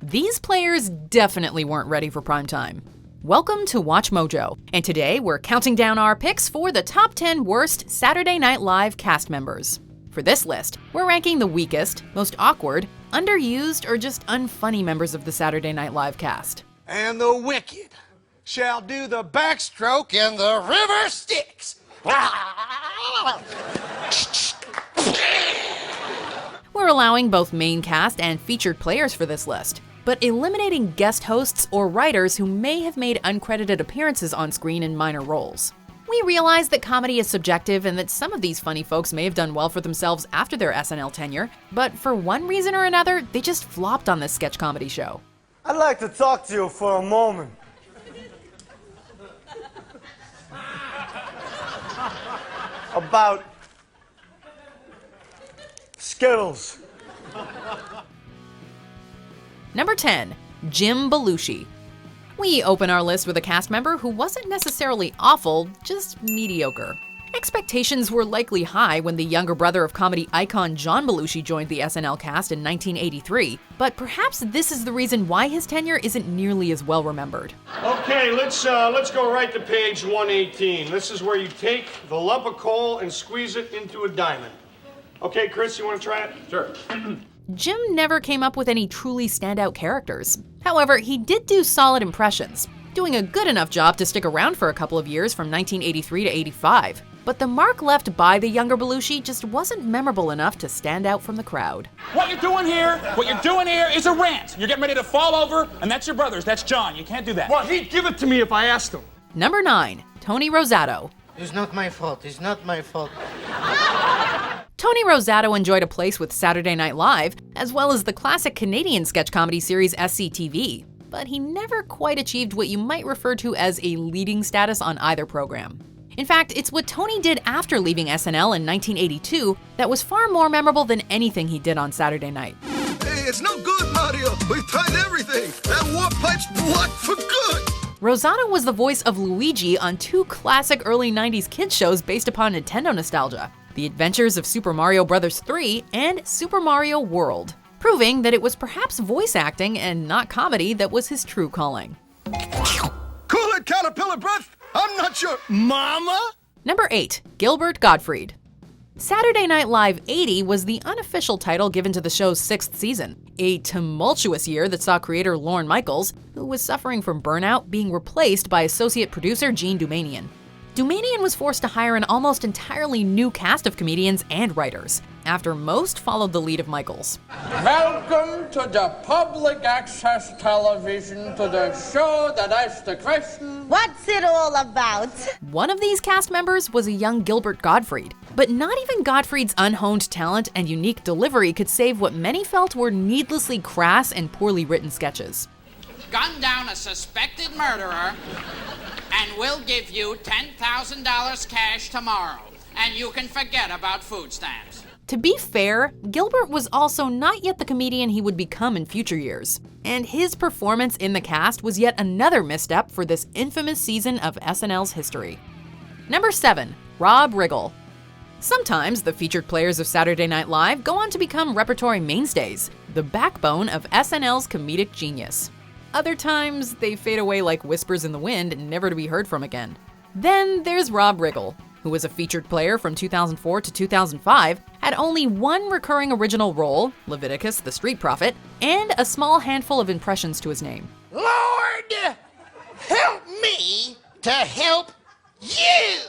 These players definitely weren't ready for prime time. Welcome to Watch Mojo, and today we're counting down our picks for the top 10 worst Saturday Night Live cast members. For this list, we're ranking the weakest, most awkward, underused, or just unfunny members of the Saturday Night Live cast. And the wicked shall do the backstroke in the river Styx. We're allowing both main cast and featured players for this list, but eliminating guest hosts or writers who may have made uncredited appearances on screen in minor roles. We realize that comedy is subjective and that some of these funny folks may have done well for themselves after their SNL tenure, but for one reason or another, they just flopped on this sketch comedy show. I'd like to talk to you for a moment. About Skittles. Number 10, Jim Belushi. We open our list with a cast member who wasn't necessarily awful, just mediocre. Expectations were likely high when the younger brother of comedy icon John Belushi joined the SNL cast in 1983, but perhaps this is the reason why his tenure isn't nearly as well remembered. Okay, let's go right to page 118. This is where you take the lump of coal and squeeze it into a diamond. Okay, Chris, you want to try it? Sure. Jim never came up with any truly standout characters. However, he did do solid impressions, doing a good enough job to stick around for a couple of years from 1983 to 85. But the mark left by the younger Belushi just wasn't memorable enough to stand out from the crowd. What you're doing here is a rant. You're getting ready to fall over, and that's your brother's. That's John. You can't do that. Well, he'd give it to me if I asked him. Number 9, Tony Rosato. It's not my fault. It's not my fault. Tony Rosato enjoyed a place with Saturday Night Live, as well as the classic Canadian sketch comedy series SCTV, but he never quite achieved what you might refer to as a leading status on either program. In fact, it's what Tony did after leaving SNL in 1982 that was far more memorable than anything he did on Saturday night. Hey, it's no good, Mario. We've tried everything. That warp pipe's blocked for good. Rosato was the voice of Luigi on two classic early 90s kids shows based upon Nintendo nostalgia, The Adventures of Super Mario Bros. 3 and Super Mario World, proving that it was perhaps voice acting and not comedy that was his true calling. Cool it, caterpillar breath. I'm not your mama. Number 8, Gilbert Gottfried. Saturday Night Live 80 was the unofficial title given to the show's 6th season, a tumultuous year that saw creator Lorne Michaels, who was suffering from burnout, being replaced by associate producer Gene Doumanian. Doumanian was forced to hire an almost entirely new cast of comedians and writers, after most followed the lead of Michaels. Welcome to the public access television, to the show that asks the question, what's it all about? One of these cast members was a young Gilbert Gottfried, but not even Gottfried's unhoned talent and unique delivery could save what many felt were needlessly crass and poorly written sketches. Gun down a suspected murderer, and we'll give you $10,000 cash tomorrow, and you can forget about food stamps. To be fair, Gilbert was also not yet the comedian he would become in future years, and his performance in the cast was yet another misstep for this infamous season of SNL's history. Number 7, Rob Riggle. Sometimes the featured players of Saturday Night Live go on to become repertory mainstays, the backbone of SNL's comedic genius. Other times, they fade away like whispers in the wind, never to be heard from again. Then there's Rob Riggle, who was a featured player from 2004 to 2005, had only one recurring original role, Leviticus the Street Prophet, and a small handful of impressions to his name. Lord, help me to help you.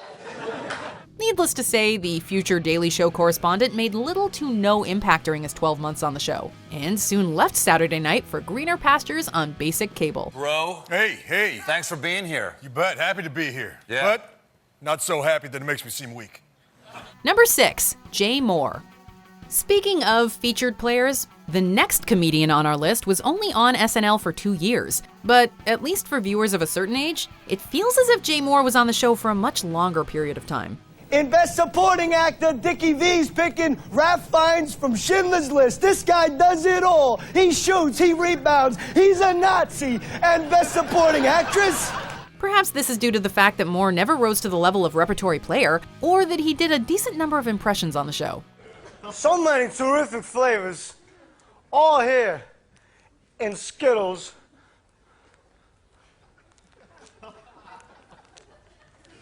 Needless to say, the future Daily Show correspondent made little to no impact during his 12 months on the show, and soon left Saturday night for greener pastures on basic cable. Bro. Hey. Thanks for being here. You bet. Happy to be here. Yeah. But not so happy that it makes me seem weak. Number 6, Jay Mohr. Speaking of featured players, the next comedian on our list was only on SNL for 2 years, but at least for viewers of a certain age, it feels as if Jay Mohr was on the show for a much longer period of time. In Best Supporting Actor, Dickie V's picking Ralph Fiennes from Schindler's List. This guy does it all. He shoots, he rebounds, he's a Nazi. And Best Supporting Actress? Perhaps this is due to the fact that Mohr never rose to the level of repertory player, or that he did a decent number of impressions on the show. So many terrific flavors, all here and Skittles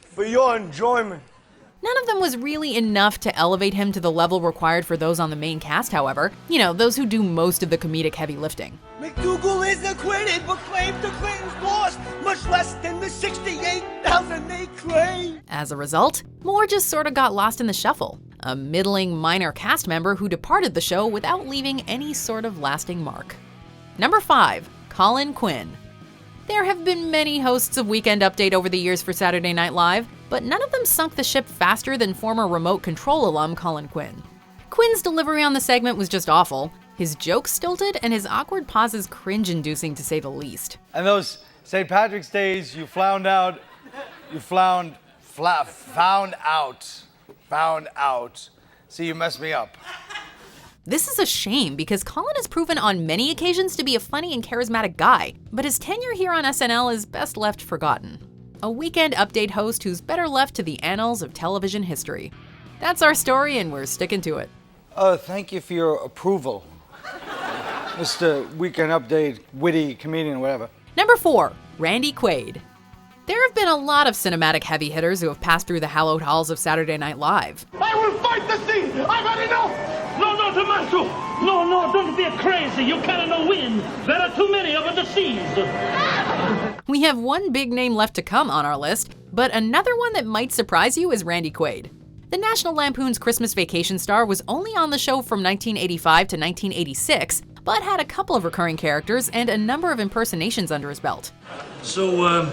for your enjoyment. None of them was really enough to elevate him to the level required for those on the main cast, however. You know, those who do most of the comedic heavy lifting. McDougal is acquitted, but claims to Clinton's lost much less than the $68,000 they claim. As a result, Mohr just sort of got lost in the shuffle. A middling minor cast member who departed the show without leaving any sort of lasting mark. Number 5, Colin Quinn. There have been many hosts of Weekend Update over the years for Saturday Night Live, but none of them sunk the ship faster than former Remote Control alum Colin Quinn. Quinn's delivery on the segment was just awful, his jokes stilted, and his awkward pauses cringe-inducing to say the least. And those St. Patrick's days, you found out. See, you messed me up. This is a shame because Colin has proven on many occasions to be a funny and charismatic guy, but his tenure here on SNL is best left forgotten. A Weekend Update host who's better left to the annals of television history. That's our story and we're sticking to it. Thank you for your approval, Mr. Weekend Update, witty comedian, whatever. Number 4, Randy Quaid. There have been a lot of cinematic heavy hitters who have passed through the hallowed halls of Saturday Night Live. I will fight the scene! I've had enough! No, Tommaso! No, don't be crazy. You cannot win. There are too many of the scenes. We have one big name left to come on our list, but another one that might surprise you is Randy Quaid. The National Lampoon's Christmas Vacation star was only on the show from 1985 to 1986, but had a couple of recurring characters and a number of impersonations under his belt. So,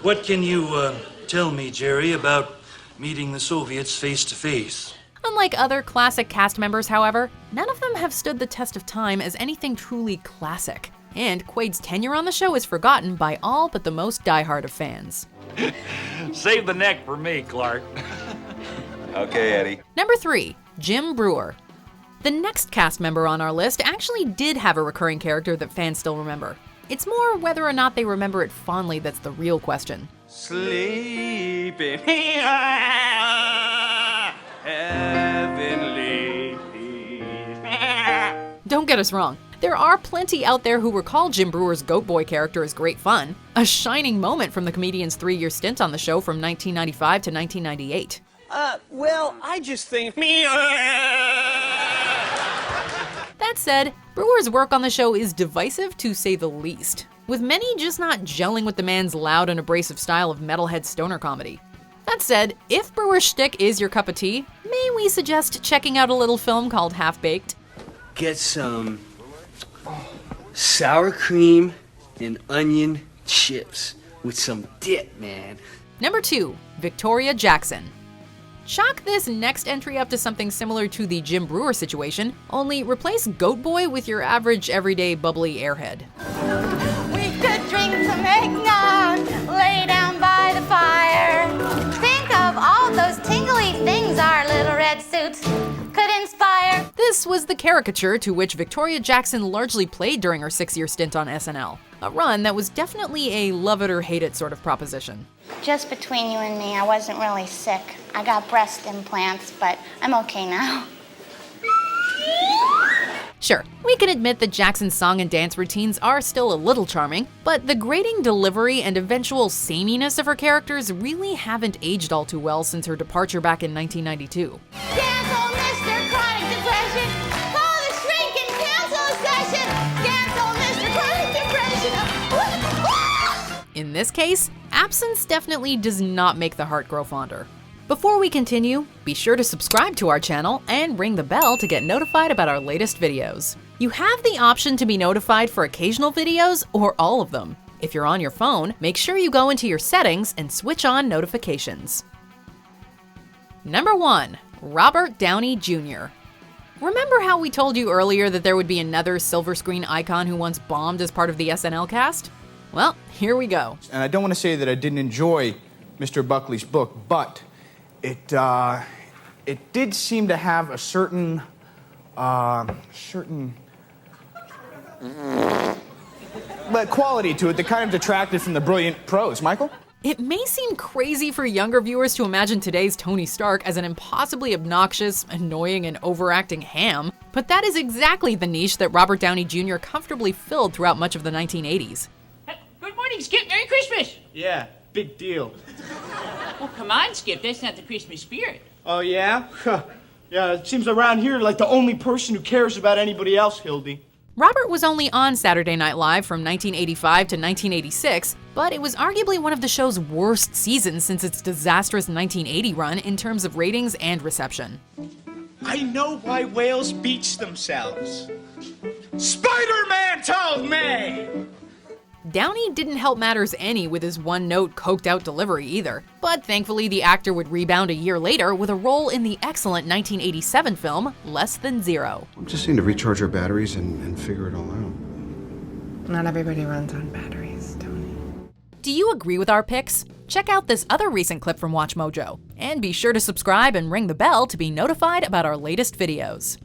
what can you tell me, Jerry, about meeting the Soviets face to face? Unlike other classic cast members, however, none of them have stood the test of time as anything truly classic. And Quaid's tenure on the show is forgotten by all but the most diehard of fans. Save the neck for me, Clark. Okay, Eddie. Number 3, Jim Breuer. The next cast member on our list actually did have a recurring character that fans still remember. It's more whether or not they remember it fondly that's the real question. Sleeping heavenly. Don't get us wrong. There are plenty out there who recall Jim Brewer's Goat Boy character as great fun, a shining moment from the comedian's 3-year stint on the show from 1995 to 1998. Well, I just think... That said, Brewer's work on the show is divisive to say the least, with many just not gelling with the man's loud and abrasive style of metalhead stoner comedy. That said, if Brewer's shtick is your cup of tea, may we suggest checking out a little film called Half-Baked? Get some sour cream and onion chips with some dip, man. Number 2, Victoria Jackson. Chalk this next entry up to something similar to the Jim Breuer situation, only replace Goat Boy with your average, everyday, bubbly airhead. We could drink some eggnog, lay down by the fire. Think of all those tingly things our little red suits could inspire. This was the caricature to which Victoria Jackson largely played during her 6-year stint on SNL. A run that was definitely a love it or hate it sort of proposition. Just between you and me, I wasn't really sick. I got breast implants, but I'm okay now. Sure, we can admit that Jackson's song and dance routines are still a little charming, but the grating delivery and eventual sameness of her characters really haven't aged all too well since her departure back in 1992. Cancel Mr. Chronic Depression! Call the shrink and cancel a session! Cancel Mr. Chronic Depression! In this case, absence definitely does not make the heart grow fonder. Before we continue, be sure to subscribe to our channel and ring the bell to get notified about our latest videos. You have the option to be notified for occasional videos or all of them. If you're on your phone, make sure you go into your settings and switch on notifications. Number 1, Robert Downey Jr. Remember how we told you earlier that there would be another silver screen icon who once bombed as part of the SNL cast? Well, here we go. And I don't want to say that I didn't enjoy Mr. Buckley's book, but it did seem to have a certain quality to it that kind of detracted from the brilliant prose. Michael? It may seem crazy for younger viewers to imagine today's Tony Stark as an impossibly obnoxious, annoying, and overacting ham, but that is exactly the niche that Robert Downey Jr. comfortably filled throughout much of the 1980s. Good morning, Skip. Merry Christmas. Yeah, big deal. Well, come on, Skip. That's not the Christmas spirit. Oh, yeah? Yeah, it seems around here like the only person who cares about anybody else, Hildy. Robert was only on Saturday Night Live from 1985 to 1986, but it was arguably one of the show's worst seasons since its disastrous 1980 run in terms of ratings and reception. I know why whales beach themselves. Spider-Man told me! Downey didn't help matters any with his one-note, coked-out delivery either, but thankfully the actor would rebound a year later with a role in the excellent 1987 film Less Than Zero. I'm just need to recharge our batteries and figure it all out. Not everybody runs on batteries, Tony. Do you agree with our picks? Check out this other recent clip from WatchMojo, and be sure to subscribe and ring the bell to be notified about our latest videos.